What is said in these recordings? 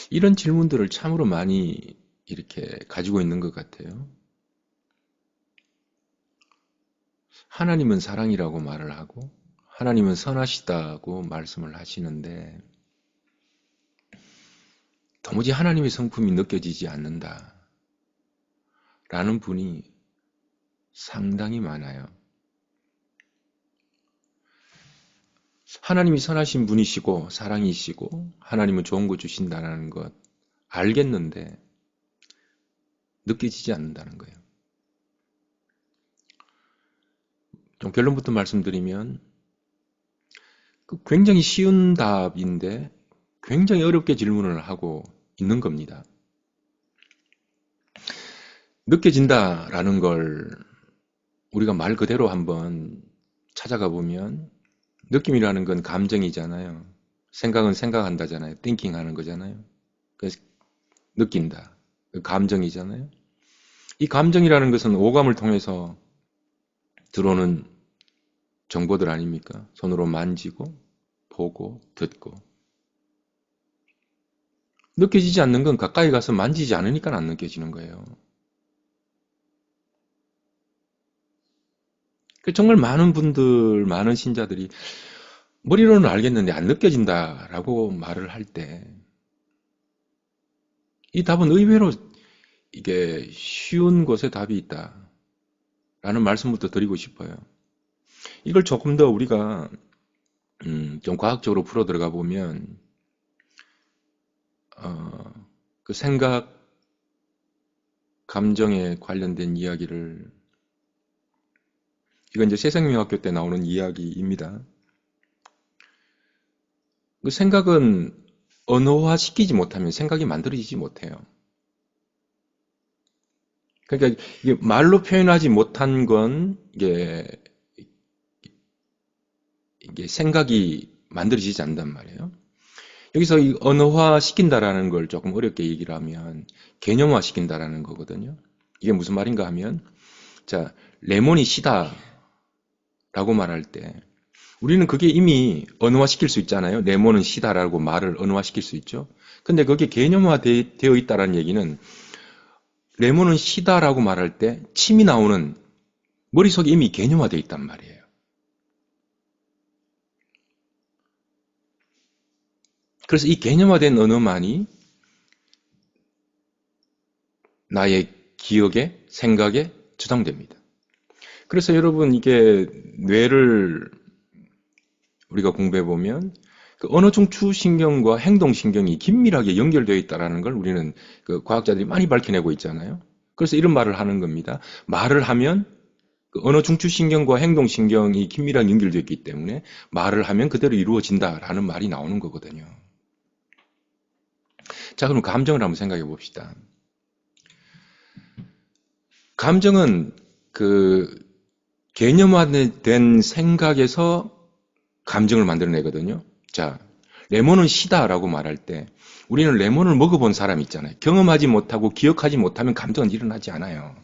이런 질문들을 참으로 많이 이렇게 가지고 있는 것 같아요. 하나님은 사랑이라고 말을 하고 하나님은 선하시다고 말씀을 하시는데 도무지 하나님의 성품이 느껴지지 않는다 라는 분이 상당히 많아요. 하나님이 선하신 분이시고 사랑이시고 하나님은 좋은 거 주신다는 것 알겠는데 느껴지지 않는다는 거예요. 좀 결론부터 말씀드리면 굉장히 쉬운 답인데 굉장히 어렵게 질문을 하고 있는 겁니다. 느껴진다라는 걸 우리가 말 그대로 한번 찾아가 보면 느낌이라는 건 감정이잖아요. 생각은 생각한다잖아요. thinking 하는 거잖아요. 그래서 느낀다. 감정이잖아요. 이 감정이라는 것은 오감을 통해서 들어오는 정보들 아닙니까? 손으로 만지고 보고 듣고 느껴지지 않는 건 가까이 가서 만지지 않으니까 안 느껴지는 거예요. 정말 많은 분들, 많은 신자들이 머리로는 알겠는데 안 느껴진다라고 말을 할 때 이 답은 의외로 이게 쉬운 곳에 답이 있다라는 말씀부터 드리고 싶어요. 이걸 조금 더 우리가 좀 과학적으로 풀어 들어가 보면 그 생각, 감정에 관련된 이야기를 이건 이제 새생명학교 때 나오는 이야기입니다. 그 생각은 언어화시키지 못하면 생각이 만들어지지 못해요. 그러니까 이게 말로 표현하지 못한 건 이게 생각이 만들어지지 않는단 말이에요. 여기서 이 언어화 시킨다라는 걸 조금 어렵게 얘기를 하면 개념화 시킨다라는 거거든요. 이게 무슨 말인가 하면 자, 레몬이 시다라고 말할 때 우리는 그게 이미 언어화 시킬 수 있잖아요. 레몬은 시다라고 말을 언어화 시킬 수 있죠. 근데 그게 개념화 되어 있다는 얘기는 레몬은 시다라고 말할 때 침이 나오는 머릿속에 이미 개념화 되어 있단 말이에요. 그래서 이 개념화된 언어만이 나의 기억에, 생각에 저장됩니다. 그래서 여러분 이게 뇌를 우리가 공부해 보면 그 언어 중추신경과 행동신경이 긴밀하게 연결되어 있다는 걸 우리는 그 과학자들이 많이 밝혀내고 있잖아요. 그래서 이런 말을 하는 겁니다. 말을 하면 그 언어 중추신경과 행동신경이 긴밀하게 연결되어 있기 때문에 말을 하면 그대로 이루어진다라는 말이 나오는 거거든요. 자, 그럼 감정을 한번 생각해 봅시다. 감정은 그 개념화된 생각에서 감정을 만들어내거든요. 자, 레몬은 시다라고 말할 때 우리는 레몬을 먹어본 사람 있잖아요. 경험하지 못하고 기억하지 못하면 감정은 일어나지 않아요.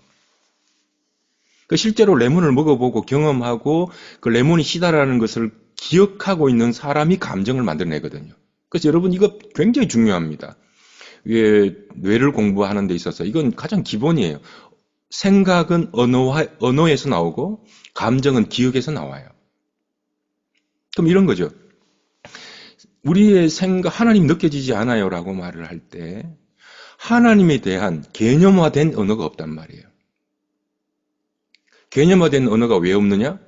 그 실제로 레몬을 먹어보고 경험하고 그 레몬이 시다라는 것을 기억하고 있는 사람이 감정을 만들어내거든요. 그래서 여러분 이거 굉장히 중요합니다. 뇌를 공부하는 데 있어서 이건 가장 기본이에요. 생각은 언어에서 나오고 감정은 기억에서 나와요. 그럼 이런 거죠. 우리의 생각, 하나님 느껴지지 않아요 라고 말을 할 때 하나님에 대한 개념화된 언어가 없단 말이에요. 개념화된 언어가 왜 없느냐?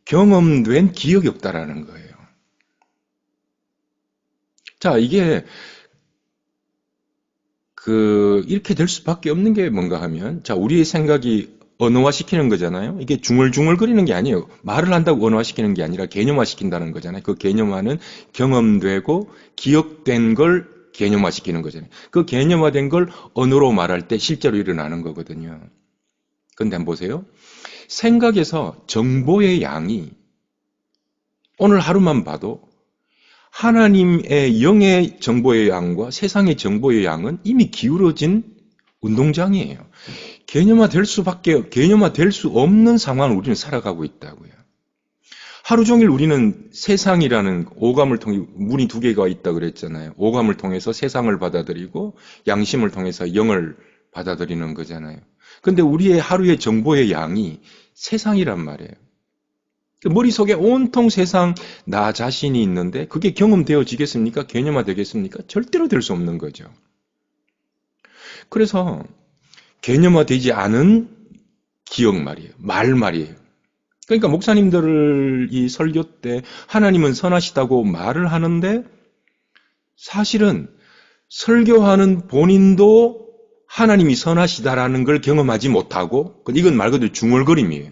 경험된 기억이 없다라는 거예요. 자, 이게 이렇게 될 수밖에 없는 게 뭔가 하면 자, 우리의 생각이 언어화시키는 거잖아요. 이게 중얼중얼거리는 게 아니에요. 말을 한다고 언어화시키는 게 아니라 개념화시킨다는 거잖아요. 그 개념화는 경험되고 기억된 걸 개념화시키는 거잖아요. 그 개념화된 걸 언어로 말할 때 실제로 일어나는 거거든요. 근데 한번 보세요. 생각에서 정보의 양이 오늘 하루만 봐도 하나님의 영의 정보의 양과 세상의 정보의 양은 이미 기울어진 운동장이에요. 개념화될 수 없는 상황을 우리는 살아가고 있다고요. 하루 종일 우리는 세상이라는 오감을 통해 문이 두 개가 있다 그랬잖아요. 오감을 통해서 세상을 받아들이고 양심을 통해서 영을 받아들이는 거잖아요. 근데 우리의 하루의 정보의 양이 세상이란 말이에요. 머릿속에 온통 세상 나 자신이 있는데 그게 경험되어지겠습니까? 개념화되겠습니까? 절대로 될 수 없는 거죠. 그래서 개념화되지 않은 기억 말이에요. 말 말이에요. 그러니까 목사님들 이 설교 때 하나님은 선하시다고 말을 하는데 사실은 설교하는 본인도 하나님이 선하시다라는 걸 경험하지 못하고 이건 말 그대로 중얼거림이에요.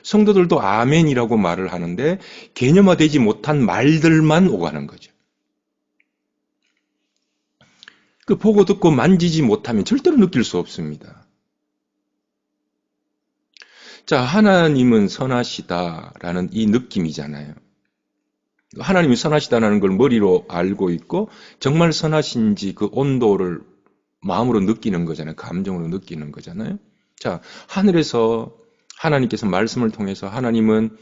성도들도 아멘이라고 말을 하는데 개념화되지 못한 말들만 오가는 거죠. 그 보고 듣고 만지지 못하면 절대로 느낄 수 없습니다. 자, 하나님은 선하시다라는 이 느낌이잖아요. 하나님이 선하시다라는 걸 머리로 알고 있고 정말 선하신지 그 온도를 마음으로 느끼는 거잖아요. 감정으로 느끼는 거잖아요. 자, 하늘에서 하나님께서 말씀을 통해서 하나님은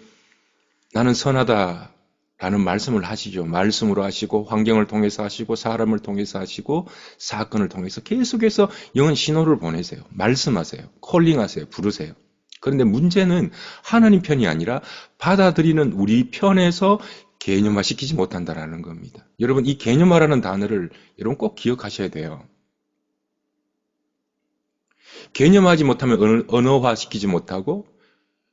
나는 선하다라는 말씀을 하시죠. 말씀으로 하시고 환경을 통해서 하시고 사람을 통해서 하시고 사건을 통해서 계속해서 영은 신호를 보내세요. 말씀하세요. 콜링하세요. 부르세요. 그런데 문제는 하나님 편이 아니라 받아들이는 우리 편에서 개념화시키지 못한다라는 겁니다. 여러분 이 개념화라는 단어를 여러분 꼭 기억하셔야 돼요. 개념하지 못하면 언어화시키지 못하고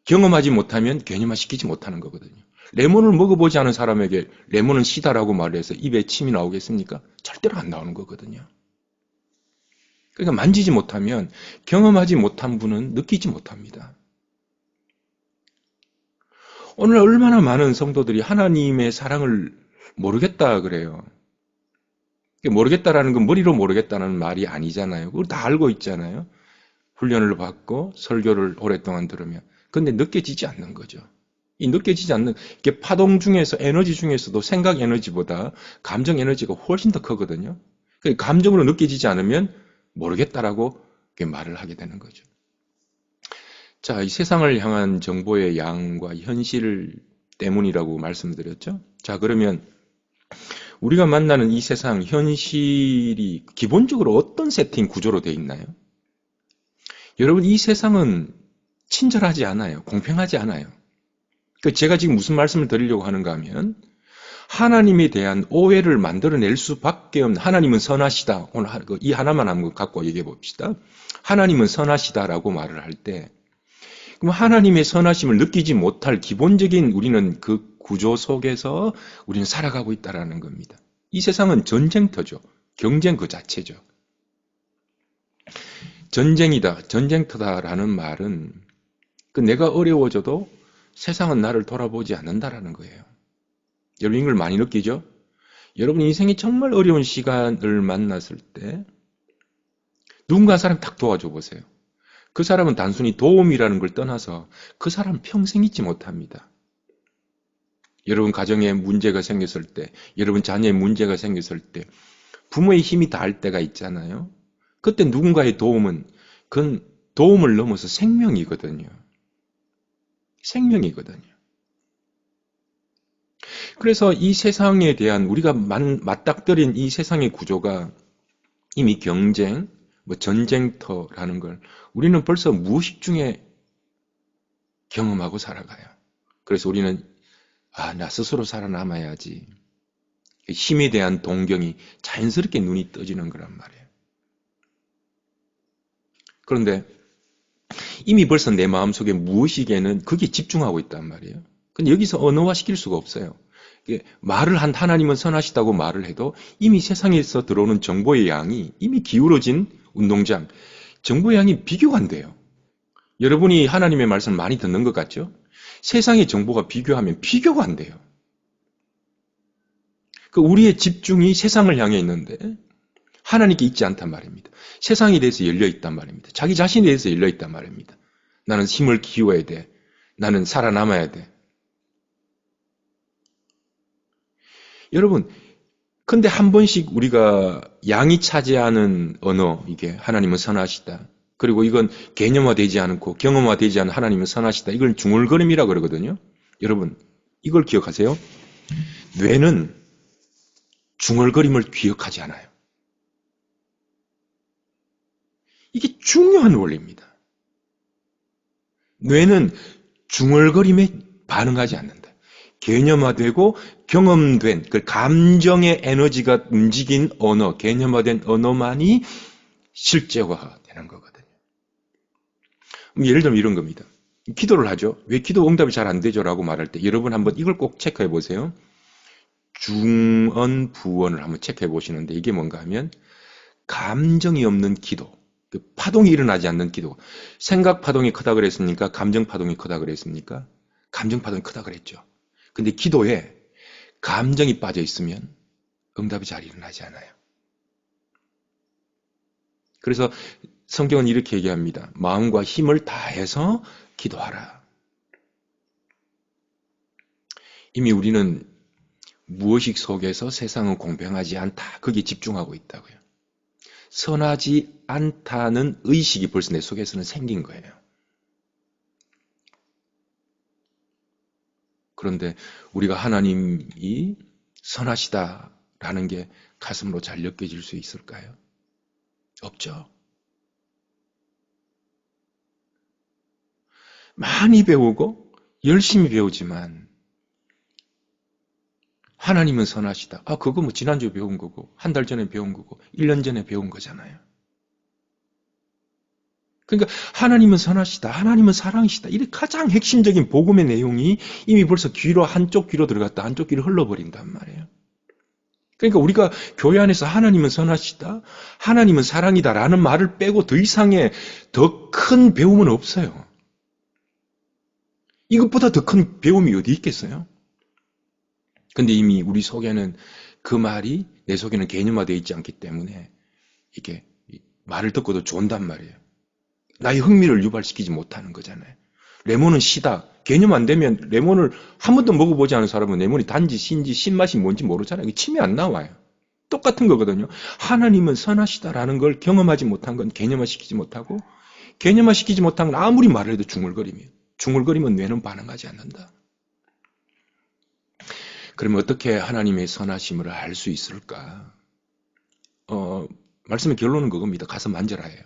경험하지 못하면 개념화시키지 못하는 거거든요. 레몬을 먹어보지 않은 사람에게 레몬은 시다라고 말해서 입에 침이 나오겠습니까? 절대로 안 나오는 거거든요. 그러니까 만지지 못하면 경험하지 못한 분은 느끼지 못합니다. 오늘 얼마나 많은 성도들이 하나님의 사랑을 모르겠다 그래요. 모르겠다라는 건 머리로 모르겠다는 말이 아니잖아요. 그걸 다 알고 있잖아요. 훈련을 받고 설교를 오랫동안 들으면. 근데 느껴지지 않는 거죠. 이 느껴지지 않는, 이게 파동 중에서, 에너지 중에서도 생각 에너지보다 감정 에너지가 훨씬 더 크거든요. 감정으로 느껴지지 않으면 모르겠다라고 말을 하게 되는 거죠. 자, 이 세상을 향한 정보의 양과 현실 때문이라고 말씀드렸죠. 자, 그러면 우리가 만나는 이 세상 현실이 기본적으로 어떤 세팅 구조로 되어 있나요? 여러분, 이 세상은 친절하지 않아요. 공평하지 않아요. 제가 지금 무슨 말씀을 드리려고 하는가 하면 하나님에 대한 오해를 만들어낼 수밖에 없는, 하나님은 선하시다. 오늘 이 하나만 한번 갖고 얘기해 봅시다. 하나님은 선하시다라고 말을 할 때 그럼 하나님의 선하심을 느끼지 못할 기본적인 우리는 그 구조 속에서 우리는 살아가고 있다는 겁니다. 이 세상은 전쟁터죠. 경쟁 그 자체죠. 전쟁이다, 전쟁터다라는 말은 내가 어려워져도 세상은 나를 돌아보지 않는다라는 거예요. 여러분 이걸 많이 느끼죠? 여러분 인생이 정말 어려운 시간을 만났을 때 누군가 사람 딱 도와줘 보세요. 그 사람은 단순히 도움이라는 걸 떠나서 그 사람은 평생 잊지 못합니다. 여러분 가정에 문제가 생겼을 때, 여러분 자녀에 문제가 생겼을 때 부모의 힘이 닿을 때가 있잖아요. 그때 누군가의 도움은 그건 도움을 넘어서 생명이거든요. 생명이거든요. 그래서 이 세상에 대한 우리가 맞닥뜨린 이 세상의 구조가 이미 경쟁, 전쟁터라는 걸 우리는 벌써 무의식 중에 경험하고 살아가요. 그래서 우리는 나 스스로 살아남아야지. 힘에 대한 동경이 자연스럽게 눈이 떠지는 거란 말이에요. 그런데 이미 벌써 내 마음속에 무의식에는 그게 집중하고 있단 말이에요. 근데 여기서 언어화시킬 수가 없어요. 말을 한 하나님은 선하시다고 말을 해도 이미 세상에서 들어오는 정보의 양이 이미 기울어진 운동장, 정보의 양이 비교가 안 돼요. 여러분이 하나님의 말씀을 많이 듣는 것 같죠? 세상의 정보가 비교하면 비교가 안 돼요. 우리의 집중이 세상을 향해 있는데 하나님께 있지 않단 말입니다. 세상에 대해서 열려 있단 말입니다. 자기 자신에 대해서 열려 있단 말입니다. 나는 힘을 키워야 돼. 나는 살아남아야 돼. 여러분, 근데 한 번씩 우리가 양이 차지하는 언어, 이게 하나님은 선하시다. 그리고 이건 개념화되지 않고 경험화되지 않은 하나님은 선하시다. 이걸 중얼거림이라 그러거든요. 여러분, 이걸 기억하세요. 뇌는 중얼거림을 기억하지 않아요. 이게 중요한 원리입니다. 뇌는 중얼거림에 반응하지 않는다. 개념화되고 경험된 그 감정의 에너지가 움직인 언어, 개념화된 언어만이 실제화되는 거거든요. 예를 들면 이런 겁니다. 기도를 하죠. 왜 기도 응답이 잘 안 되죠? 라고 말할 때 여러분 한번 이걸 꼭 체크해 보세요. 중언, 부언을 한번 체크해 보시는데 이게 뭔가 하면 감정이 없는 기도, 그 파동이 일어나지 않는 기도. 생각 파동이 크다 그랬습니까? 감정 파동이 크다 그랬습니까? 감정 파동이 크다 그랬죠. 근데 기도에 감정이 빠져 있으면 응답이 잘 일어나지 않아요. 그래서 성경은 이렇게 얘기합니다. 마음과 힘을 다해서 기도하라. 이미 우리는 무의식 속에서 세상은 공평하지 않다. 거기에 집중하고 있다고요. 선하지 않다는 의식이 벌써 내 속에서는 생긴 거예요. 그런데 우리가 하나님이 선하시다라는 게 가슴으로 잘 느껴질 수 있을까요? 없죠. 많이 배우고 열심히 배우지만 하나님은 선하시다. 그거 뭐 지난주에 배운 거고 한 달 전에 배운 거고 1년 전에 배운 거잖아요. 그러니까 하나님은 선하시다. 하나님은 사랑이시다. 이 가장 핵심적인 복음의 내용이 이미 벌써 한쪽 귀로 들어갔다. 한쪽 귀로 흘러버린단 말이에요. 그러니까 우리가 교회 안에서 하나님은 선하시다. 하나님은 사랑이다. 라는 말을 빼고 더 이상의 더 큰 배움은 없어요. 이것보다 더 큰 배움이 어디 있겠어요? 근데 이미 우리 속에는 그 말이 내 속에는 개념화되어 있지 않기 때문에 이게 말을 듣고도 좋은단 말이에요. 나의 흥미를 유발시키지 못하는 거잖아요. 레몬은 시다. 개념 안 되면 레몬을 한 번도 먹어보지 않은 사람은 레몬이 단지 신지 신맛이 뭔지 모르잖아요. 침이 안 나와요. 똑같은 거거든요. 하나님은 선하시다라는 걸 경험하지 못한 건 개념화시키지 못하고 개념화시키지 못한 건 아무리 말을 해도 중얼거림이에요. 중얼거리면 뇌는 반응하지 않는다. 그러면 어떻게 하나님의 선하심을 알 수 있을까? 말씀의 결론은 그겁니다. 가서 만져라 해요.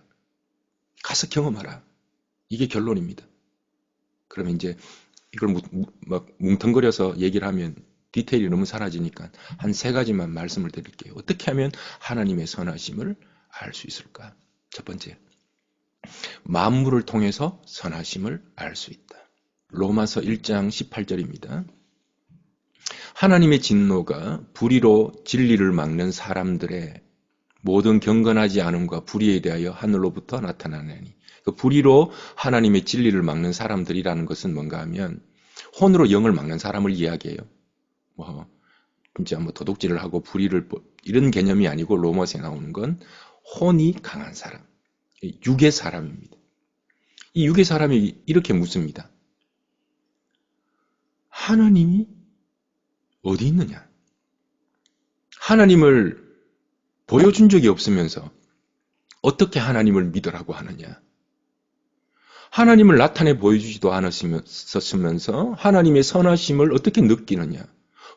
가서 경험하라. 이게 결론입니다. 그러면 이제 이걸 막 뭉텅거려서 얘기를 하면 디테일이 너무 사라지니까 한 3가지만 말씀을 드릴게요. 어떻게 하면 하나님의 선하심을 알 수 있을까? 첫 번째, 만물을 통해서 선하심을 알 수 있다. 로마서 1장 18절입니다. 하나님의 진노가 불의로 진리를 막는 사람들의 모든 경건하지 않음과 불의에 대하여 하늘로부터 나타나나니, 그 불의로 하나님의 진리를 막는 사람들이라는 것은 뭔가 하면 혼으로 영을 막는 사람을 이야기해요. 진짜 도둑질을 하고 불의를 이런 개념이 아니고 로마서에 나오는 건 혼이 강한 사람, 육의 사람입니다. 이 육의 사람이 이렇게 묻습니다. 하나님이 어디 있느냐? 하나님을 보여준 적이 없으면서 어떻게 하나님을 믿으라고 하느냐? 하나님을 나타내 보여주지도 않았으면서 하나님의 선하심을 어떻게 느끼느냐?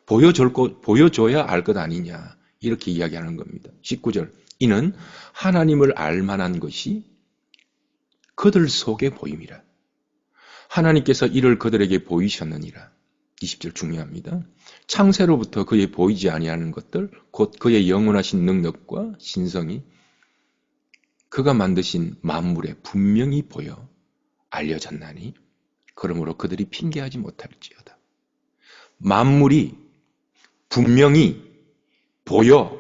보여줘야 알 것 아니냐? 이렇게 이야기하는 겁니다. 19절. 이는 하나님을 알 만한 것이 그들 속에 보임이라. 하나님께서 이를 그들에게 보이셨느니라. 20절 중요합니다. 창세로부터 그의 보이지 아니하는 것들, 곧 그의 영원하신 능력과 신성이 그가 만드신 만물에 분명히 보여 알려졌나니 그러므로 그들이 핑계하지 못할지어다. 만물이 분명히 보여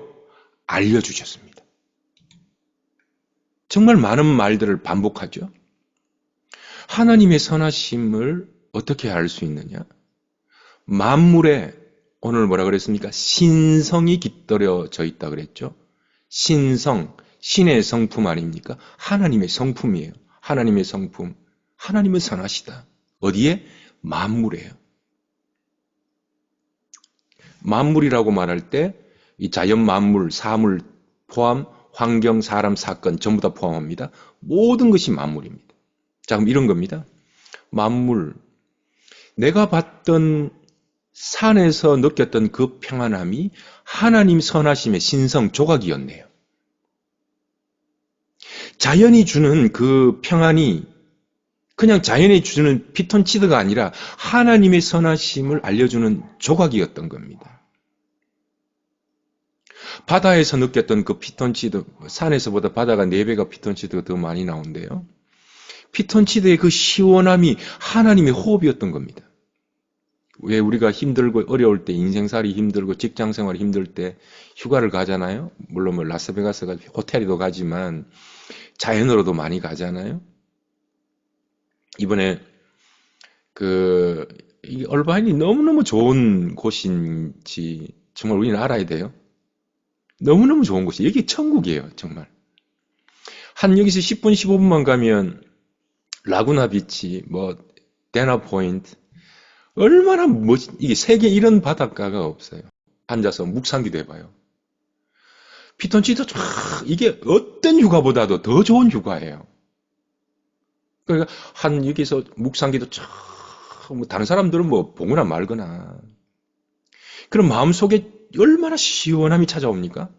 알려주셨습니다. 정말 많은 말들을 반복하죠. 하나님의 선하심을 어떻게 알 수 있느냐? 만물에 오늘 뭐라 그랬습니까? 신성이 깃들여져 있다 그랬죠. 신성, 신의 성품 아닙니까? 하나님의 성품이에요. 하나님의 성품. 하나님은 선하시다. 어디에? 만물이에요. 만물이라고 말할 때 이 자연 만물, 사물 포함, 환경, 사람, 사건 전부 다 포함합니다. 모든 것이 만물입니다. 자, 그럼 이런 겁니다. 만물, 내가 봤던 산에서 느꼈던 그 평안함이 하나님 선하심의 신성 조각이었네요. 자연이 주는 그 평안이 그냥 자연이 주는 피톤치드가 아니라 하나님의 선하심을 알려주는 조각이었던 겁니다. 바다에서 느꼈던 그 피톤치드, 산에서보다 바다가 4배가 피톤치드가 더 많이 나온대요. 피톤치드의 그 시원함이 하나님의 호흡이었던 겁니다. 왜 우리가 힘들고 어려울 때, 인생살이 힘들고 직장생활이 힘들 때 휴가를 가잖아요. 물론 뭐 라스베가스가 호텔에도 가지만 자연으로도 많이 가잖아요. 이번에 이 얼바인이 너무너무 좋은 곳인지 정말 우리는 알아야 돼요. 너무너무 좋은 곳이 여기 천국이에요. 정말. 여기서 10분 15분만 가면 라구나 비치, 데나 포인트, 얼마나 이게 세계 이런 바닷가가 없어요. 앉아서 묵상기도 해봐요. 피톤치드 이게 어떤 휴가보다도 더 좋은 휴가예요. 그러니까 여기서 묵상기도 다른 사람들은 보거나 말거나. 그럼 마음속에 얼마나 시원함이 찾아옵니까?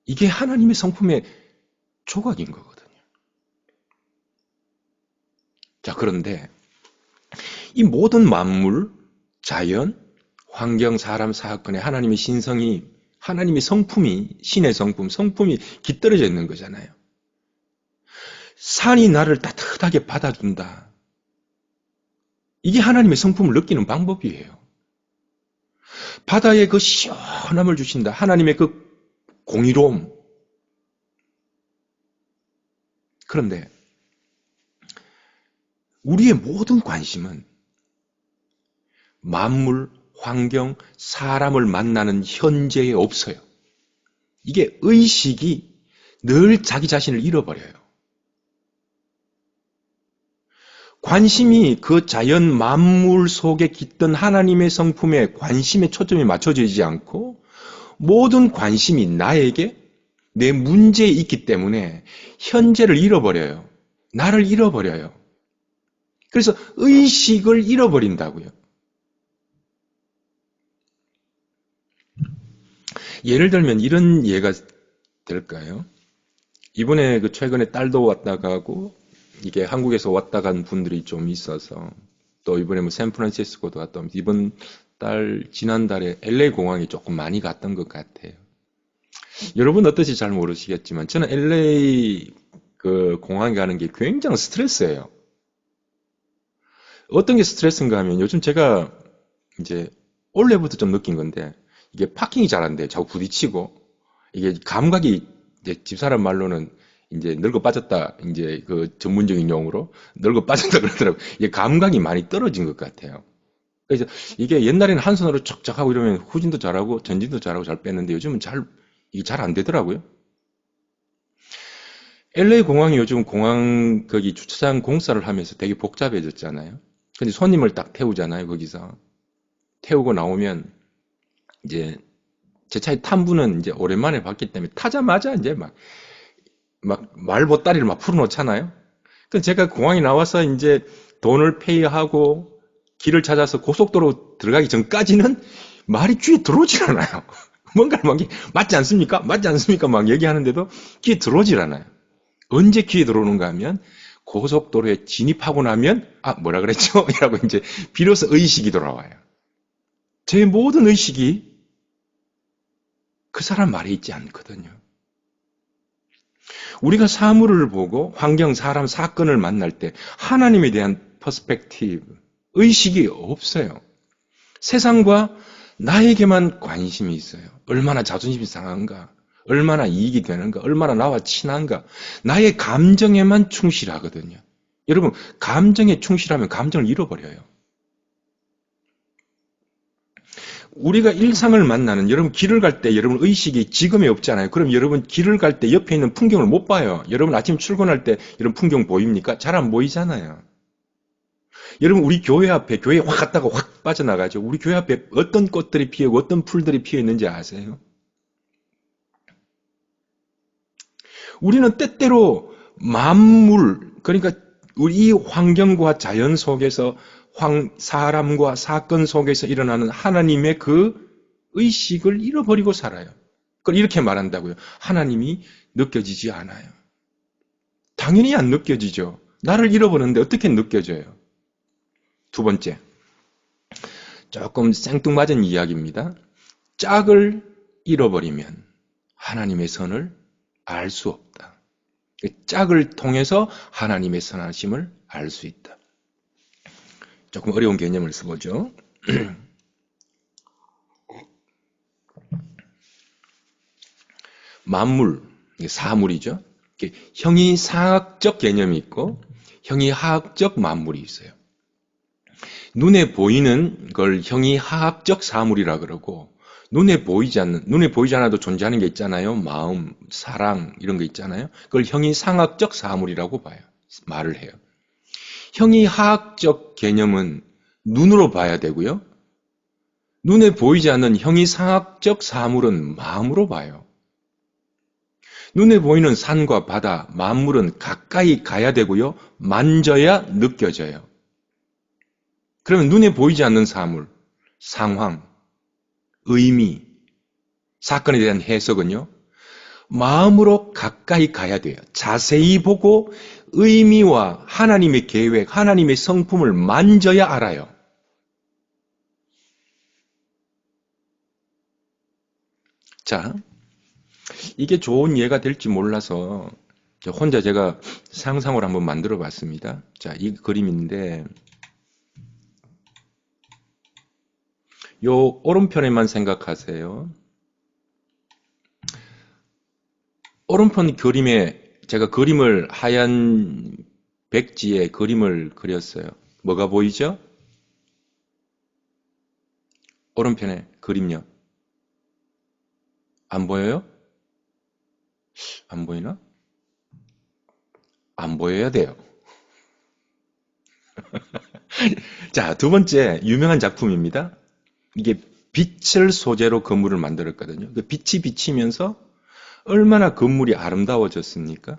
이게 하나님의 성품의 조각인 거거든요. 자, 그런데 이 모든 만물, 자연, 환경, 사람, 사건에 하나님의 신성이, 하나님의 성품이, 신의 성품이 깃들어져 있는 거잖아요. 산이 나를 따뜻하게 받아준다. 이게 하나님의 성품을 느끼는 방법이에요. 바다에 그 시원함을 주신다. 하나님의 그 공의로움. 그런데 우리의 모든 관심은 만물, 환경, 사람을 만나는 현재에 없어요. 이게 의식이 늘 자기 자신을 잃어버려요. 관심이 그 자연 만물 속에 깃든 하나님의 성품에 관심의 초점이 맞춰져 있지 않고 모든 관심이 나에게 내 문제에 있기 때문에 현재를 잃어버려요. 나를 잃어버려요. 그래서 의식을 잃어버린다고요. 예를 들면 이런 예가 될까요? 이번에 최근에 딸도 왔다 가고 이게 한국에서 왔다 간 분들이 좀 있어서 또 이번에 샌프란시스코도 갔다 오면서 이번 지난달에 LA 공항에 조금 많이 갔던 것 같아요. 여러분 어떨지 잘 모르시겠지만 저는 LA 그 공항에 가는 게 굉장히 스트레스예요. 어떤 게 스트레스인가 하면 요즘 제가 이제 올해부터 좀 느낀 건데 이게 파킹이 잘 안 돼요. 자꾸 부딪히고 이게 감각이 이제 집사람 말로는 이제 늙어 빠졌다 이제 그 전문적인 용어로 늙어 빠졌다 그러더라고요. 이게 감각이 많이 떨어진 것 같아요. 그래서 이게 옛날에는 한 손으로 척척하고 이러면 후진도 잘하고 전진도 잘하고 잘 뺐는데 요즘은 이게 잘 안 되더라고요. LA 공항이 요즘 공항 거기 주차장 공사를 하면서 되게 복잡해졌잖아요. 근데 손님을 딱 태우잖아요, 거기서. 태우고 나오면 이제 제 차에 탄 분은 이제 오랜만에 봤기 때문에 타자마자 이제 막 말보따리를 막 풀어놓잖아요. 그 제가 공항에 나와서 이제 돈을 페이하고 길을 찾아서 고속도로 들어가기 전까지는 말이 귀에 들어오질 않아요. 뭔가를 막 맞지 않습니까? 맞지 않습니까? 막 얘기하는데도 귀에 들어오질 않아요. 언제 귀에 들어오는가 하면 고속도로에 진입하고 나면 뭐라 그랬죠? 이라고 이제 비로소 의식이 돌아와요. 제 모든 의식이 그 사람 말에 있지 않거든요. 우리가 사물을 보고 환경, 사람, 사건을 만날 때 하나님에 대한 퍼스펙티브, 의식이 없어요. 세상과 나에게만 관심이 있어요. 얼마나 자존심이 상한가, 얼마나 이익이 되는가, 얼마나 나와 친한가, 나의 감정에만 충실하거든요. 여러분, 감정에 충실하면 감정을 잃어버려요. 우리가 일상을 만나는 여러분 길을 갈 때 여러분 의식이 지금에 없잖아요. 그럼 여러분 길을 갈 때 옆에 있는 풍경을 못 봐요. 여러분 아침 출근할 때 이런 풍경 보입니까? 잘 안 보이잖아요. 여러분 우리 교회 앞에 교회 확 갔다가 확 빠져나가죠. 우리 교회 앞에 어떤 꽃들이 피어고 어떤 풀들이 피어 있는지 아세요? 우리는 때때로 만물 그러니까 우리 환경과 자연 속에서 사람과 사건 속에서 일어나는 하나님의 그 의식을 잃어버리고 살아요. 그걸 이렇게 말한다고요. 하나님이 느껴지지 않아요. 당연히 안 느껴지죠. 나를 잃어버렸는데 어떻게 느껴져요? 두 번째, 조금 생뚱맞은 이야기입니다. 짝을 잃어버리면 하나님의 선을 알 수 없다. 짝을 통해서 하나님의 선하심을 알 수 있다. 조금 어려운 개념을 써보죠. 만물, 사물이죠. 형이상학적 개념이 있고 형이하학적 만물이 있어요. 눈에 보이는 걸 형이하학적 사물이라 그러고 눈에 보이지 않아도 존재하는 게 있잖아요. 마음, 사랑 이런 거 있잖아요. 그걸 형이상학적 사물이라고 봐요. 말을 해요. 형이하학적 개념은 눈으로 봐야 되고요. 눈에 보이지 않는 형이상학적 사물은 마음으로 봐요. 눈에 보이는 산과 바다, 만물은 가까이 가야 되고요. 만져야 느껴져요. 그러면 눈에 보이지 않는 사물, 상황, 의미, 사건에 대한 해석은요. 마음으로 가까이 가야 돼요. 자세히 보고 의미와 하나님의 계획, 하나님의 성품을 만져야 알아요. 자, 이게 좋은 예가 될지 몰라서 혼자 제가 상상을 한번 만들어 봤습니다. 자, 이 그림인데 요 오른편에만 생각하세요. 오른편 그림에 제가 그림을 하얀 백지에 그림을 그렸어요. 뭐가 보이죠? 오른편에 그림요. 안 보여요? 안 보이나? 안 보여야 돼요. 자, 두 번째 유명한 작품입니다. 이게 빛을 소재로 건물을 만들었거든요. 그 빛이 비치면서 얼마나 건물이 아름다워졌습니까?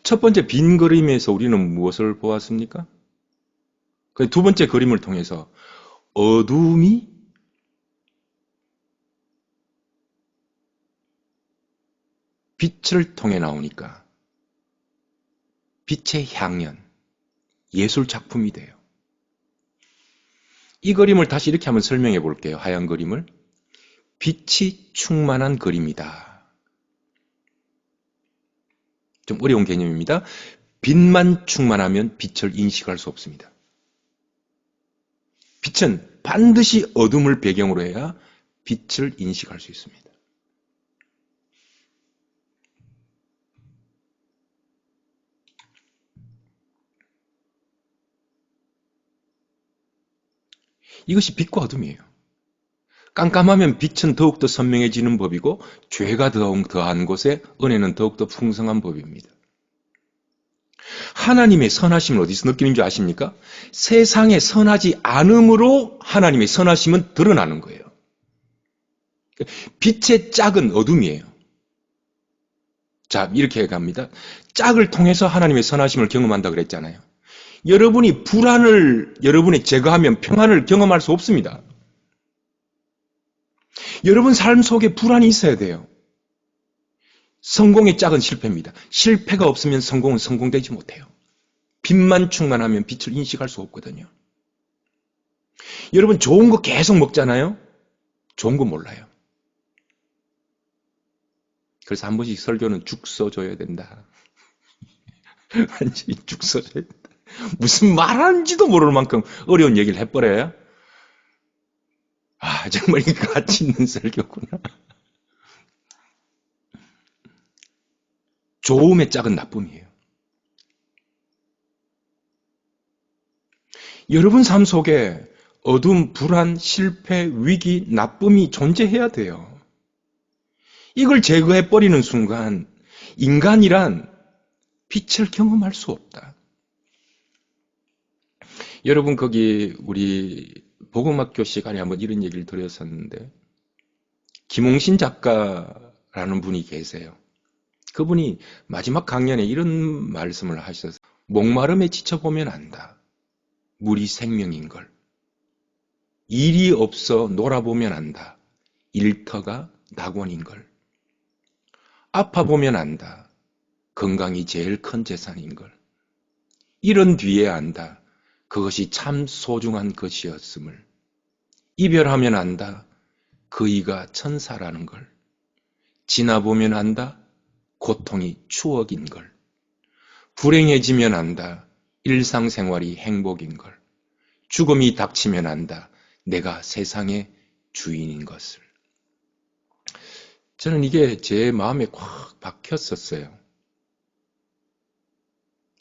첫 번째 빈 그림에서 우리는 무엇을 보았습니까? 그 두 번째 그림을 통해서 어둠이 빛을 통해 나오니까 빛의 향연, 예술 작품이 돼요. 이 그림을 다시 이렇게 한번 설명해 볼게요. 하얀 그림을. 빛이 충만한 그림이다. 좀 어려운 개념입니다. 빛만 충만하면 빛을 인식할 수 없습니다. 빛은 반드시 어둠을 배경으로 해야 빛을 인식할 수 있습니다. 이것이 빛과 어둠이에요. 깜깜하면 빛은 더욱더 선명해지는 법이고 죄가 더한 곳에 은혜는 더욱더 풍성한 법입니다. 하나님의 선하심을 어디서 느끼는 줄 아십니까? 세상에 선하지 않음으로 하나님의 선하심은 드러나는 거예요. 빛의 짝은 어둠이에요. 자, 이렇게 갑니다. 짝을 통해서 하나님의 선하심을 경험한다 그랬잖아요. 여러분이 불안을 여러분이 제거하면 평안을 경험할 수 없습니다. 여러분 삶 속에 불안이 있어야 돼요. 성공의 짝은 실패입니다. 실패가 없으면 성공은 성공되지 못해요. 빛만 충만하면 빛을 인식할 수 없거든요. 여러분 좋은 거 계속 먹잖아요. 좋은 거 몰라요. 그래서 한 번씩 설교는 죽 써줘야 된다. 완전히 죽 써줘야 된다. 무슨 말하는지도 모를 만큼 어려운 얘기를 해버려요. 아, 정말 이거 가치 있는 설교구나. 좋음의 짝은 나쁨이에요. 여러분 삶 속에 어둠, 불안, 실패, 위기, 나쁨이 존재해야 돼요. 이걸 제거해버리는 순간 인간이란 빛을 경험할 수 없다. 여러분 거기 우리 복음학교 시간에 한번 이런 얘기를 드렸었는데 김홍신 작가라는 분이 계세요. 그분이 마지막 강연에 이런 말씀을 하셔서 목마름에 지쳐보면 안다. 물이 생명인 걸. 일이 없어 놀아보면 안다. 일터가 낙원인 걸. 아파보면 안다. 건강이 제일 큰 재산인 걸. 이런 뒤에 안다. 그것이 참 소중한 것이었음을. 이별하면 안다. 그이가 천사라는 걸. 지나보면 안다. 고통이 추억인 걸. 불행해지면 안다. 일상생활이 행복인 걸. 죽음이 닥치면 안다. 내가 세상의 주인인 것을. 저는 이게 제 마음에 꽉 박혔었어요.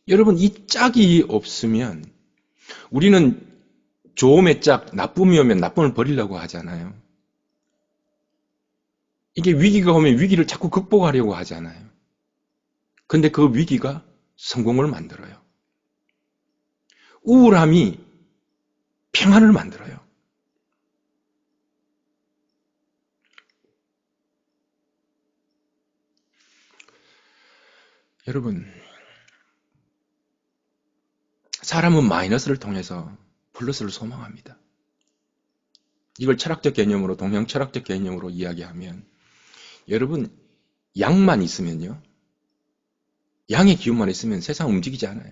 여러분, 이 짝이 없으면 우리는 좋음의 짝, 나쁨이 오면 나쁨을 버리려고 하잖아요. 이게 위기가 오면 위기를 자꾸 극복하려고 하잖아요. 근데 그 위기가 성공을 만들어요. 우울함이 평안을 만들어요. 여러분, 사람은 마이너스를 통해서 플러스를 소망합니다. 이걸 철학적 개념으로, 동양 철학적 개념으로 이야기하면, 여러분, 양만 있으면요, 양의 기운만 있으면 세상 움직이지 않아요.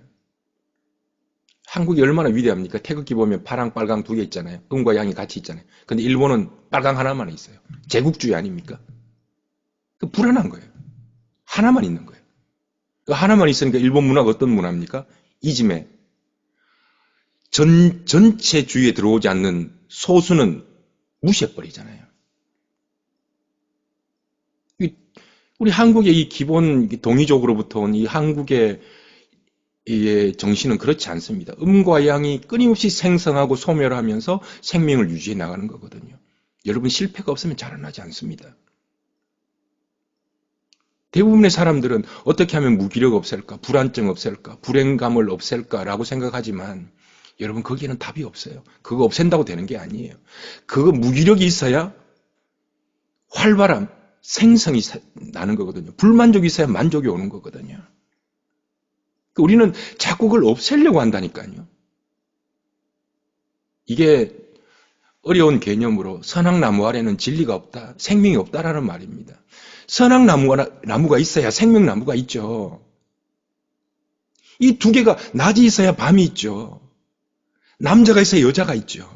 한국이 얼마나 위대합니까? 태극기 보면 파랑, 빨강 두 개 있잖아요. 음과 양이 같이 있잖아요. 근데 일본은 빨강 하나만 있어요. 제국주의 아닙니까? 그 불안한 거예요. 하나만 있는 거예요. 그 하나만 있으니까 일본 문화가 어떤 문화입니까? 이즘에 전체주의에 들어오지 않는 소수는 무시해버리잖아요. 우리 한국의 이 기본 동이족으로부터 온 이 한국의 이 정신은 그렇지 않습니다. 음과 양이 끊임없이 생성하고 소멸하면서 생명을 유지해 나가는 거거든요. 여러분, 실패가 없으면 자라나지 않습니다. 대부분의 사람들은 어떻게 하면 무기력 없앨까, 불안증 없앨까, 불행감을 없앨까라고 생각하지만 여러분, 거기에는 답이 없어요. 그거 없앤다고 되는 게 아니에요. 그거 무기력이 있어야 활발함, 생성이 나는 거거든요. 불만족이 있어야 만족이 오는 거거든요. 우리는 자꾸 그걸 없애려고 한다니까요. 이게 어려운 개념으로 선악나무 아래는 진리가 없다, 생명이 없다라는 말입니다. 선악나무가 있어야 생명나무가 있죠. 이 두 개가 낮이 있어야 밤이 있죠. 남자가 있어야 여자가 있죠.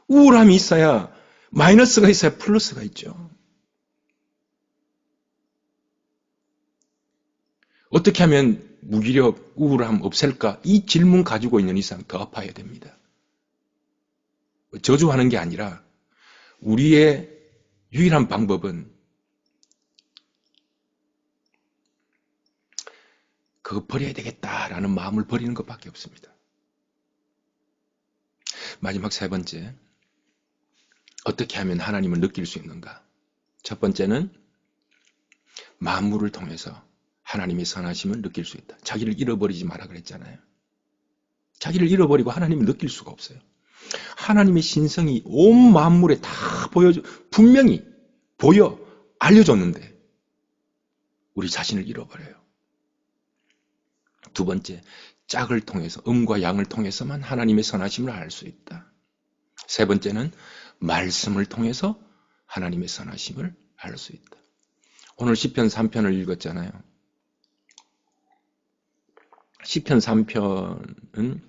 우울함이 있어야 마이너스가 있어야 플러스가 있죠. 어떻게 하면 무기력, 우울함 없앨까? 이 질문 가지고 있는 이상 더 아파야 됩니다. 저주하는 게 아니라 우리의 유일한 방법은 그거 버려야 되겠다라는 마음을 버리는 것밖에 없습니다. 마지막 세 번째, 어떻게 하면 하나님을 느낄 수 있는가? 첫 번째는 만물을 통해서 하나님의 선하심을 느낄 수 있다. 자기를 잃어버리지 마라 그랬잖아요. 자기를 잃어버리고 하나님을 느낄 수가 없어요. 하나님의 신성이 온 만물에 다 분명히 알려줬는데 우리 자신을 잃어버려요. 두 번째, 짝을 통해서, 음과 양을 통해서만 하나님의 선하심을 알 수 있다. 세 번째는 말씀을 통해서 하나님의 선하심을 알 수 있다. 오늘 시편 3편을 읽었잖아요. 시편 3편은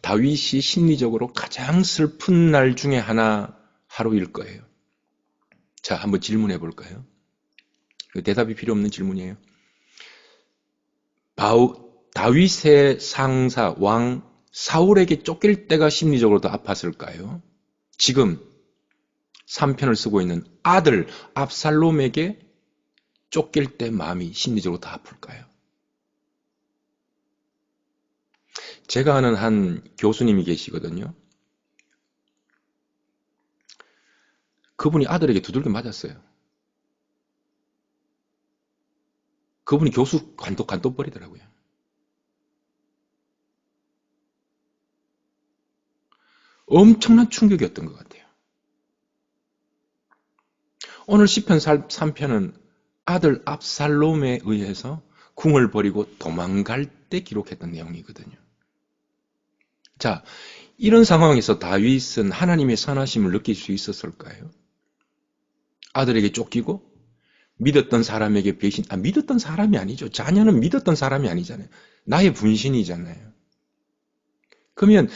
다윗이 심리적으로 가장 슬픈 날 중에 하루일 거예요. 자, 한번 질문해 볼까요? 대답이 필요 없는 질문이에요. 다윗의 상사, 왕 사울에게 쫓길 때가 심리적으로 더 아팠을까요? 지금 3편을 쓰고 있는 아들 압살롬에게 쫓길 때 마음이 심리적으로 더 아플까요? 제가 아는 한 교수님이 계시거든요. 그분이 아들에게 두들겨 맞았어요. 그분이 교수 간톱 버리더라고요. 엄청난 충격이었던 것 같아요. 오늘 시편 3편은 아들 압살롬에 의해서 궁을 버리고 도망갈 때 기록했던 내용이거든요. 자, 이런 상황에서 다윗은 하나님의 선하심을 느낄 수 있었을까요? 아들에게 쫓기고 믿었던 사람에게 믿었던 사람이 아니죠. 자녀는 믿었던 사람이 아니잖아요. 나의 분신이잖아요. 그러면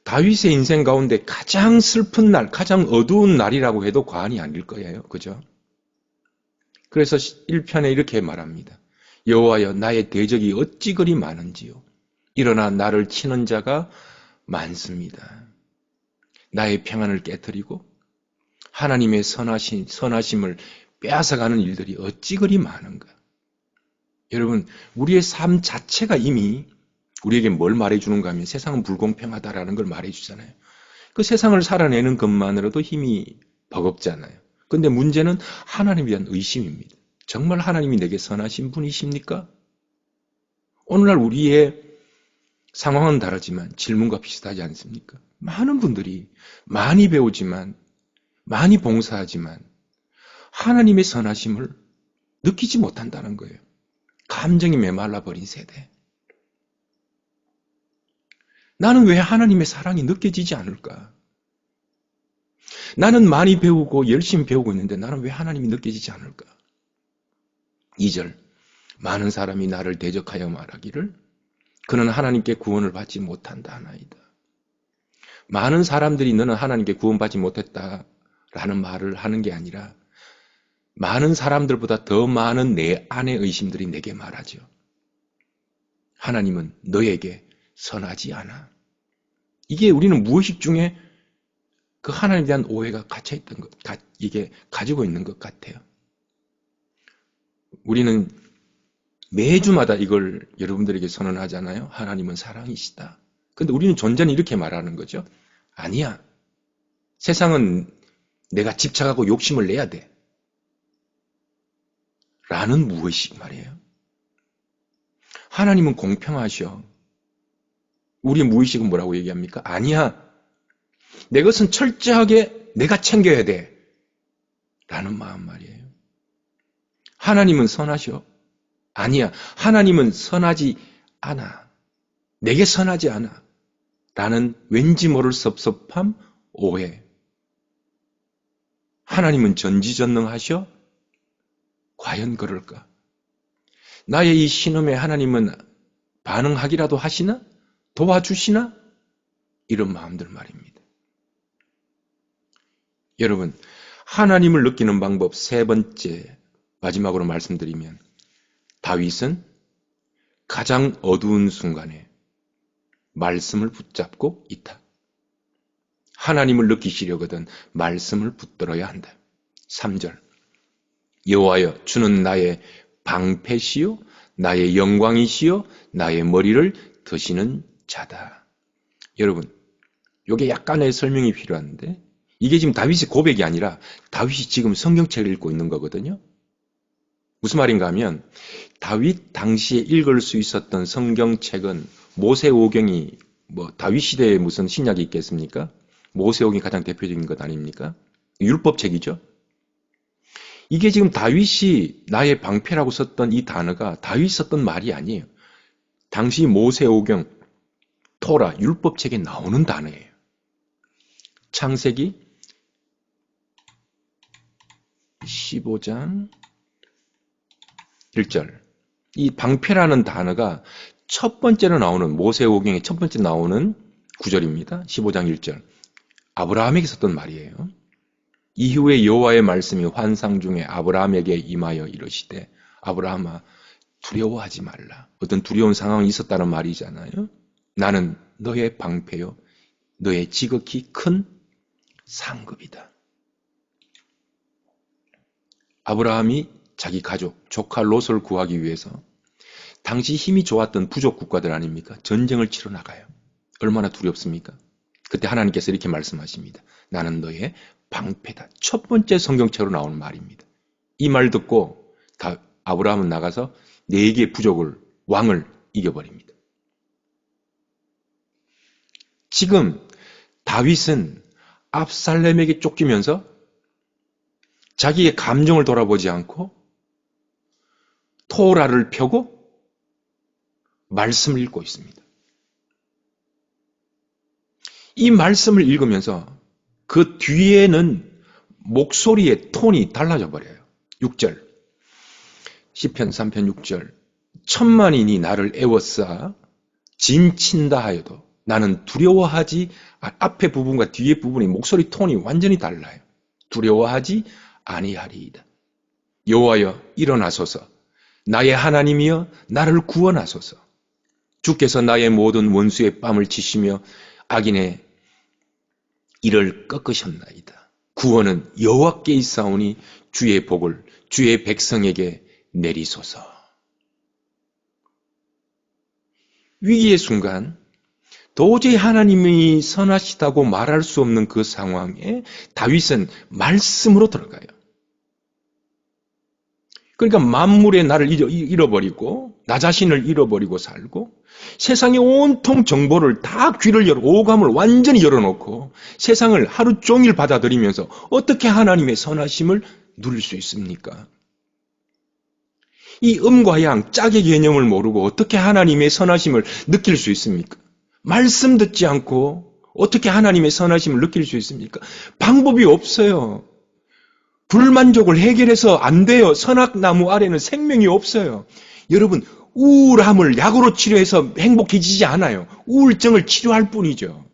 다윗의 인생 가운데 가장 슬픈 날, 가장 어두운 날이라고 해도 과언이 아닐 거예요. 그죠? 그래서 1편에 이렇게 말합니다. 여호와여 나의 대적이 어찌 그리 많은지요. 일어나 나를 치는 자가 많습니다. 나의 평안을 깨뜨리고 하나님의 선하심을 빼앗아가는 일들이 어찌 그리 많은가. 여러분, 우리의 삶 자체가 이미 우리에게 뭘 말해주는가 하면 세상은 불공평하다라는 걸 말해주잖아요. 그 세상을 살아내는 것만으로도 힘이 버겁잖아요. 근데 문제는 하나님에 대한 의심입니다. 정말 하나님이 내게 선하신 분이십니까? 오늘날 우리의 상황은 다르지만 질문과 비슷하지 않습니까? 많은 분들이 많이 배우지만, 많이 봉사하지만 하나님의 선하심을 느끼지 못한다는 거예요. 감정이 메말라 버린 세대. 나는 왜 하나님의 사랑이 느껴지지 않을까? 나는 많이 배우고 열심히 배우고 있는데 나는 왜 하나님이 느껴지지 않을까? 2절, 많은 사람이 나를 대적하여 말하기를 그는 하나님께 구원을 받지 못한다 하나이다. 많은 사람들이 너는 하나님께 구원받지 못했다라는 말을 하는 게 아니라 많은 사람들보다 더 많은 내 안의 의심들이 내게 말하죠. 하나님은 너에게 선하지 않아. 이게 우리는 무의식 중에 그 하나님에 대한 오해가 갇혀있던 것, 이게 가지고 있는 것 같아요. 우리는 매주마다 이걸 여러분들에게 선언하잖아요. 하나님은 사랑이시다. 근데 우리는 존재는 이렇게 말하는 거죠. 아니야. 세상은 내가 집착하고 욕심을 내야 돼. 라는 무의식 말이에요. 하나님은 공평하셔. 우리 무의식은 뭐라고 얘기합니까? 아니야. 내 것은 철저하게 내가 챙겨야 돼. 라는 마음 말이에요. 하나님은 선하셔. 아니야. 하나님은 선하지 않아. 내게 선하지 않아. 라는 왠지 모를 섭섭함, 오해. 하나님은 전지전능하셔? 과연 그럴까? 나의 이 신음에 하나님은 반응하기라도 하시나? 도와주시나? 이런 마음들 말입니다. 여러분, 하나님을 느끼는 방법 세 번째, 마지막으로 말씀드리면 다윗은 가장 어두운 순간에 말씀을 붙잡고 있다. 하나님을 느끼시려거든 말씀을 붙들어야 한다. 3절, 여호와여 주는 나의 방패시요 나의 영광이시요 나의 머리를 드시는 자다. 여러분, 이게 약간의 설명이 필요한데 이게 지금 다윗의 고백이 아니라 다윗이 지금 성경책을 읽고 있는 거거든요. 무슨 말인가 하면 다윗 당시에 읽을 수 있었던 성경책은 모세오경이 다윗 시대에 무슨 신약이 있겠습니까? 모세오경이 가장 대표적인 것 아닙니까? 율법책이죠. 이게 지금 다윗이 나의 방패라고 썼던 이 단어가 다윗이 썼던 말이 아니에요. 당시 모세오경, 토라, 율법책에 나오는 단어예요. 창세기 15장 1절. 이 방패라는 단어가 첫 번째로 나오는 모세오경의 첫 번째 나오는 구절입니다. 15장 1절. 아브라함에게 썼던 말이에요. 이후에 여호와의 말씀이 환상 중에 아브라함에게 임하여 이르시되 아브라함아 두려워하지 말라. 어떤 두려운 상황이 있었다는 말이잖아요. 나는 너의 방패요. 너의 지극히 큰 상급이다. 아브라함이 자기 가족, 조카 롯을 구하기 위해서 당시 힘이 좋았던 부족 국가들 아닙니까? 전쟁을 치러 나가요. 얼마나 두렵습니까? 그때 하나님께서 이렇게 말씀하십니다. 나는 너의 방패다. 첫 번째 성경책으로 나오는 말입니다. 이 말 듣고 아브라함은 나가서 4개의 부족을, 왕을 이겨버립니다. 지금 다윗은 압살렘에게 쫓기면서 자기의 감정을 돌아보지 않고 토라를 펴고 말씀을 읽고 있습니다. 이 말씀을 읽으면서 그 뒤에는 목소리의 톤이 달라져 버려요. 6절. 시편 3편 6절. 천만인이 나를 애워싸 진친다 하여도 나는 두려워하지, 앞에 부분과 뒤에 부분이 목소리 톤이 완전히 달라요. 두려워하지 아니하리이다. 여호와여 일어나소서. 나의 하나님이여 나를 구원하소서. 주께서 나의 모든 원수의 뺨을 치시며 악인의 이를 꺾으셨나이다. 구원은 여호와께 있사오니 주의 복을 주의 백성에게 내리소서. 위기의 순간 도저히 하나님이 선하시다고 말할 수 없는 그 상황에 다윗은 말씀으로 들어가요. 그러니까 만물의 나를 잃어버리고 나 자신을 잃어버리고 살고 세상의 온통 정보를 다 귀를 열어 오감을 완전히 열어놓고 세상을 하루 종일 받아들이면서 어떻게 하나님의 선하심을 누릴 수 있습니까? 이 음과 양, 짝의 개념을 모르고 어떻게 하나님의 선하심을 느낄 수 있습니까? 말씀 듣지 않고 어떻게 하나님의 선하심을 느낄 수 있습니까? 방법이 없어요. 불만족을 해결해서 안 돼요. 선악나무 아래는 생명이 없어요. 여러분, 우울함을 약으로 치료해서 행복해지지 않아요. 우울증을 치료할 뿐이죠.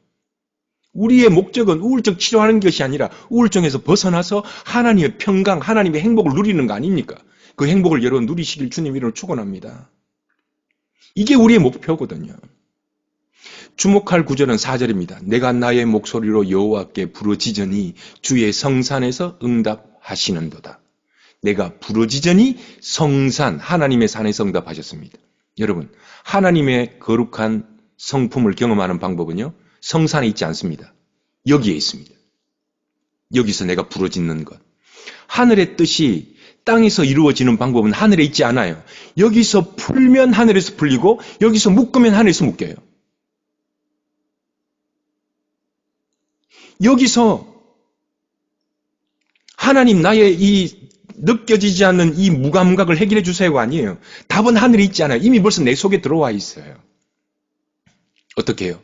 우리의 목적은 우울증 치료하는 것이 아니라 우울증에서 벗어나서 하나님의 평강, 하나님의 행복을 누리는 거 아닙니까? 그 행복을 여러분 누리시길 주님 이름으로 축원합니다. 이게 우리의 목표거든요. 주목할 구절은 4절입니다. 내가 나의 목소리로 여호와께 부르짖으니 주의 성산에서 응답하시는도다. 내가 부르짖으니 성산, 하나님의 산에서 응답하셨습니다. 여러분, 하나님의 거룩한 성품을 경험하는 방법은요, 성산에 있지 않습니다. 여기에 있습니다. 여기서 내가 부르짖는 것. 하늘의 뜻이 땅에서 이루어지는 방법은 하늘에 있지 않아요. 여기서 풀면 하늘에서 풀리고 여기서 묶으면 하늘에서 묶여요. 여기서 하나님 나의 이 느껴지지 않는 이 무감각을 해결해 주세요가 아니에요. 답은 하늘에 있지 않아요. 이미 벌써 내 속에 들어와 있어요. 어떻게 해요?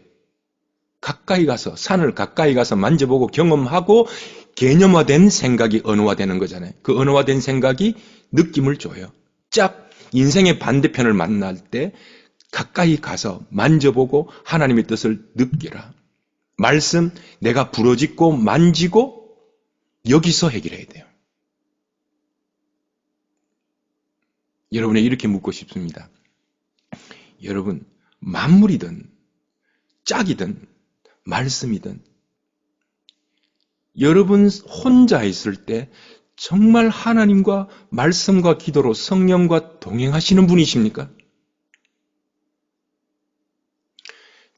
가까이 가서 산을 가까이 가서 만져보고 경험하고 개념화된 생각이 언어화되는 거잖아요. 그 언어화된 생각이 느낌을 줘요. 짝 인생의 반대편을 만날 때 가까이 가서 만져보고 하나님의 뜻을 느끼라. 말씀 내가 부러짓고 만지고 여기서 해결해야 돼요. 여러분에 이렇게 묻고 싶습니다. 여러분 만물이든 짝이든 말씀이든 여러분 혼자 있을 때 정말 하나님과 말씀과 기도로 성령과 동행하시는 분이십니까?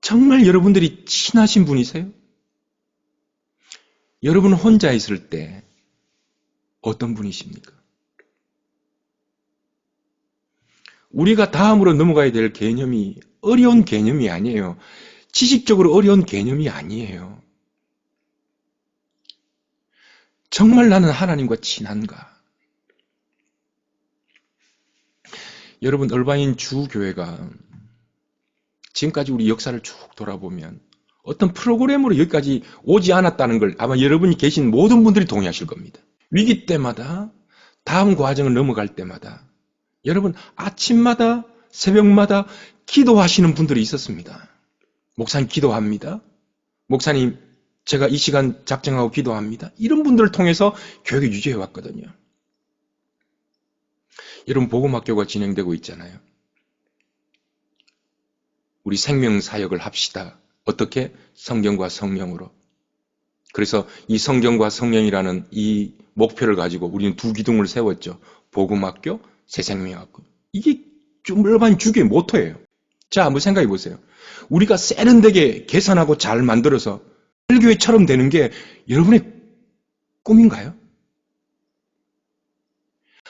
정말 여러분들이 친하신 분이세요? 여러분 혼자 있을 때 어떤 분이십니까? 우리가 다음으로 넘어가야 될 개념이 어려운 개념이 아니에요. 지식적으로 어려운 개념이 아니에요. 정말 나는 하나님과 친한가? 여러분 얼바인 주교회가 지금까지 우리 역사를 쭉 돌아보면 어떤 프로그램으로 여기까지 오지 않았다는 걸 아마 여러분이 계신 모든 분들이 동의하실 겁니다. 위기 때마다 다음 과정을 넘어갈 때마다 여러분 아침마다 새벽마다 기도하시는 분들이 있었습니다. 목사님 기도합니다. 목사님 제가 이 시간 작정하고 기도합니다. 이런 분들을 통해서 교육을 유지해 왔거든요. 여러분 복음학교가 진행되고 있잖아요. 우리 생명사역을 합시다. 어떻게? 성경과 성령으로. 그래서 이 성경과 성령이라는 이 목표를 가지고 우리는 두 기둥을 세웠죠. 복음학교, 새생명학교. 이게 좀 일반 주교의 모토예요. 자, 한번 생각해 보세요. 우리가 세련되게 계산하고 잘 만들어서 교회처럼 되는 게 여러분의 꿈인가요?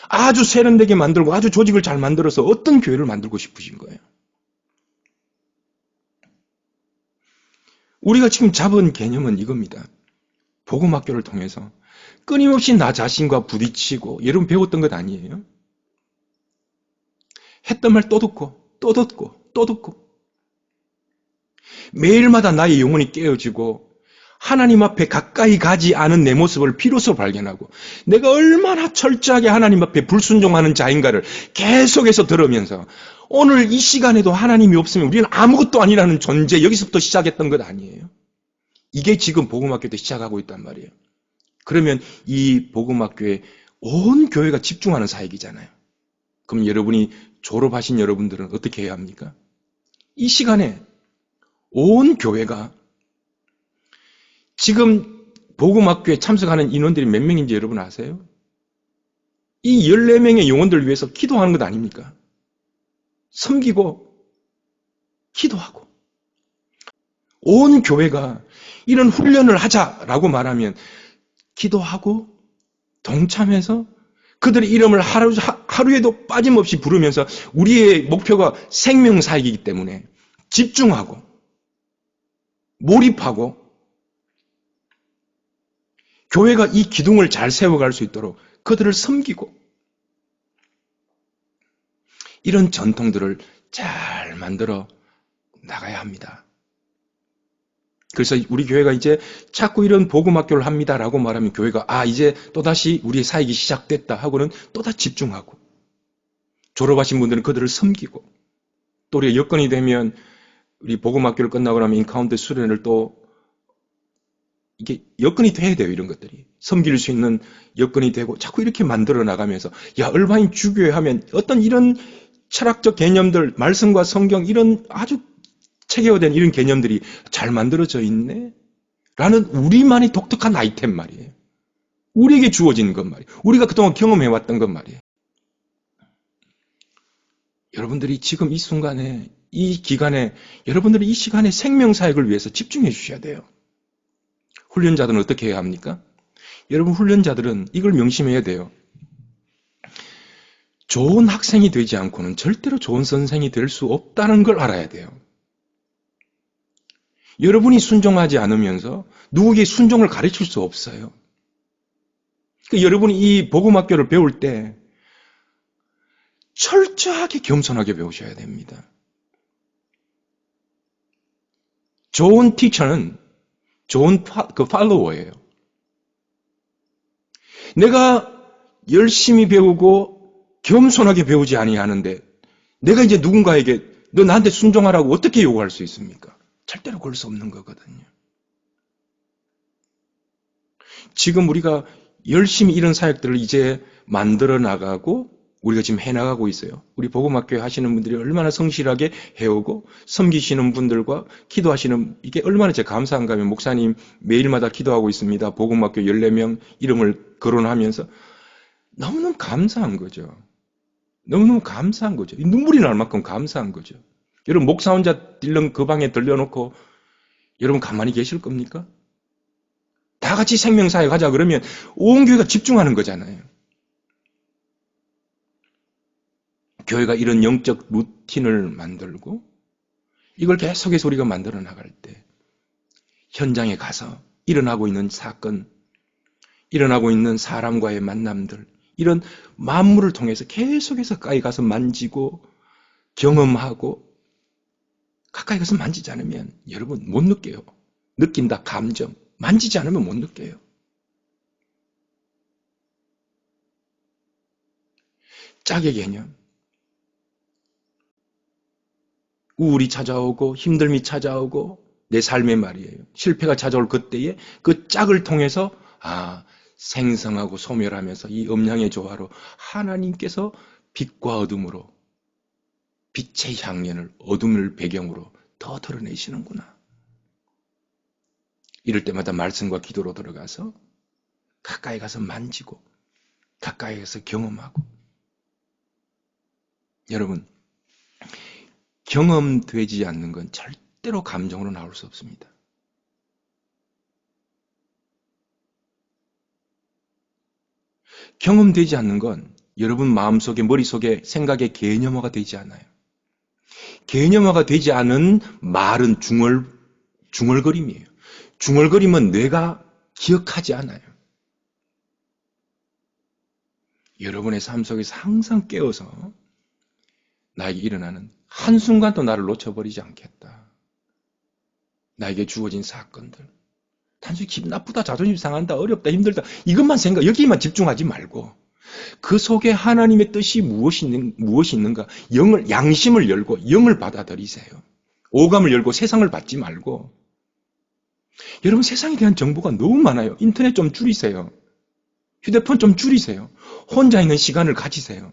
아주 세련되게 만들고 아주 조직을 잘 만들어서 어떤 교회를 만들고 싶으신 거예요? 우리가 지금 잡은 개념은 이겁니다. 복음학교를 통해서 끊임없이 나 자신과 부딪히고 여러분 배웠던 것 아니에요? 했던 말 또 듣고 또 듣고 또 듣고 매일마다 나의 영혼이 깨어지고 하나님 앞에 가까이 가지 않은 내 모습을 비로소 발견하고 내가 얼마나 철저하게 하나님 앞에 불순종하는 자인가를 계속해서 들으면서 오늘 이 시간에도 하나님이 없으면 우리는 아무것도 아니라는 존재, 여기서부터 시작했던 것 아니에요. 이게 지금 복음학교 때 시작하고 있단 말이에요. 그러면 이 복음학교에 온 교회가 집중하는 사역이잖아요. 그럼 여러분이 졸업하신 여러분들은 어떻게 해야 합니까? 이 시간에 온 교회가 지금 복음학교에 참석하는 인원들이 몇 명인지 여러분 아세요? 이 14명의 영혼들을 위해서 기도하는 것 아닙니까? 섬기고 기도하고 온 교회가 이런 훈련을 하자라고 말하면 기도하고 동참해서 그들의 이름을 하루에도 빠짐없이 부르면서 우리의 목표가 생명사역이기 때문에 집중하고 몰입하고 교회가 이 기둥을 잘 세워갈 수 있도록 그들을 섬기고 이런 전통들을 잘 만들어 나가야 합니다. 그래서 우리 교회가 이제 자꾸 이런 복음학교를 합니다라고 말하면 교회가 이제 또다시 우리의 사역이 시작됐다 하고는 또다시 집중하고 졸업하신 분들은 그들을 섬기고 또 우리가 여건이 되면 우리 복음학교를 끝나고 나면 인카운트 수련을 또 이게 여건이 돼야 돼요. 이런 것들이 섬길 수 있는 여건이 되고 자꾸 이렇게 만들어 나가면서 얼바인 주교회 하면 어떤 이런 철학적 개념들 말씀과 성경 이런 아주 체계화된 이런 개념들이 잘 만들어져 있네 라는 우리만의 독특한 아이템 말이에요. 우리에게 주어진 것 말이에요. 우리가 그동안 경험해왔던 것 말이에요. 여러분들이 지금 이 순간에 이 기간에 여러분들이 이 시간에 생명사역을 위해서 집중해 주셔야 돼요. 훈련자들은 어떻게 해야 합니까? 여러분 훈련자들은 이걸 명심해야 돼요. 좋은 학생이 되지 않고는 절대로 좋은 선생이 될 수 없다는 걸 알아야 돼요. 여러분이 순종하지 않으면서 누구에게 순종을 가르칠 수 없어요. 그러니까 여러분이 이 복음학교를 배울 때 철저하게 겸손하게 배우셔야 됩니다. 좋은 티처는 좋은 팔로워예요. 내가 열심히 배우고 겸손하게 배우지 아니하는데 내가 이제 누군가에게 너 나한테 순종하라고 어떻게 요구할 수 있습니까? 절대로 그럴 수 없는 거거든요. 지금 우리가 열심히 이런 사역들을 이제 만들어 나가고 우리가 지금 해나가고 있어요. 우리 복음학교에 하시는 분들이 얼마나 성실하게 해오고 섬기시는 분들과 기도하시는 이게 얼마나 제가 감사한가 하면 목사님 매일마다 기도하고 있습니다. 복음학교 14명 이름을 거론하면서 너무너무 감사한 거죠. 너무너무 감사한 거죠. 눈물이 날 만큼 감사한 거죠. 여러분 목사 혼자 딜렁 그 방에 들려놓고 여러분 가만히 계실 겁니까? 다 같이 생명사역 하자 그러면 온 교회가 집중하는 거잖아요. 교회가 이런 영적 루틴을 만들고 이걸 계속해서 우리가 만들어 나갈 때 현장에 가서 일어나고 있는 사건, 일어나고 있는 사람과의 만남들 이런 만물을 통해서 계속해서 가까이 가서 만지고 경험하고 가까이 가서 만지지 않으면 여러분 못 느껴요. 느낀다, 감정. 만지지 않으면 못 느껴요. 짝의 개념. 우울이 찾아오고 힘듦이 찾아오고 내 삶의 말이에요. 실패가 찾아올 그때에 그 짝을 통해서 생성하고 소멸하면서 이 음양의 조화로 하나님께서 빛과 어둠으로 빛의 향연을 어둠을 배경으로 더 드러내시는구나. 이럴 때마다 말씀과 기도로 들어가서 가까이 가서 만지고 가까이 가서 경험하고 여러분 경험되지 않는 건 절대로 감정으로 나올 수 없습니다. 경험되지 않는 건 여러분 마음속에 머릿속에 생각에 개념화가 되지 않아요. 개념화가 되지 않은 말은 중얼거림이에요. 중얼거림은 뇌가 기억하지 않아요. 여러분의 삶 속에서 항상 깨어서 나에게 일어나는 한순간도 나를 놓쳐버리지 않겠다. 나에게 주어진 사건들. 단순히 기분 나쁘다, 자존심 상한다, 어렵다, 힘들다 이것만 여기만 집중하지 말고 그 속에 하나님의 뜻이 무엇이 있는가 양심을 열고 영을 받아들이세요. 오감을 열고 세상을 받지 말고. 여러분, 세상에 대한 정보가 너무 많아요. 인터넷 좀 줄이세요. 휴대폰 좀 줄이세요. 혼자 있는 시간을 가지세요.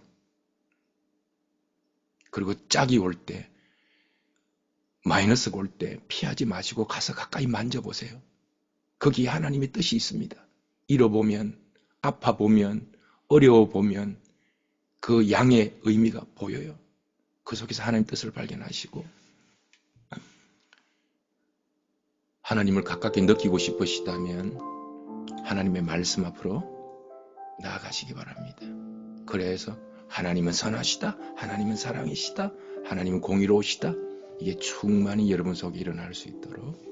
그리고 짝이 올 때, 마이너스가 올 때 피하지 마시고 가서 가까이 만져보세요. 거기에 하나님의 뜻이 있습니다. 잃어보면, 아파보면, 어려워보면 그 양의 의미가 보여요. 그 속에서 하나님의 뜻을 발견하시고 하나님을 가깝게 느끼고 싶으시다면 하나님의 말씀 앞으로 나아가시기 바랍니다. 그래서 하나님은 선하시다, 하나님은 사랑이시다, 하나님은 공의로우시다, 이게 충만히 여러분 속에 일어날 수 있도록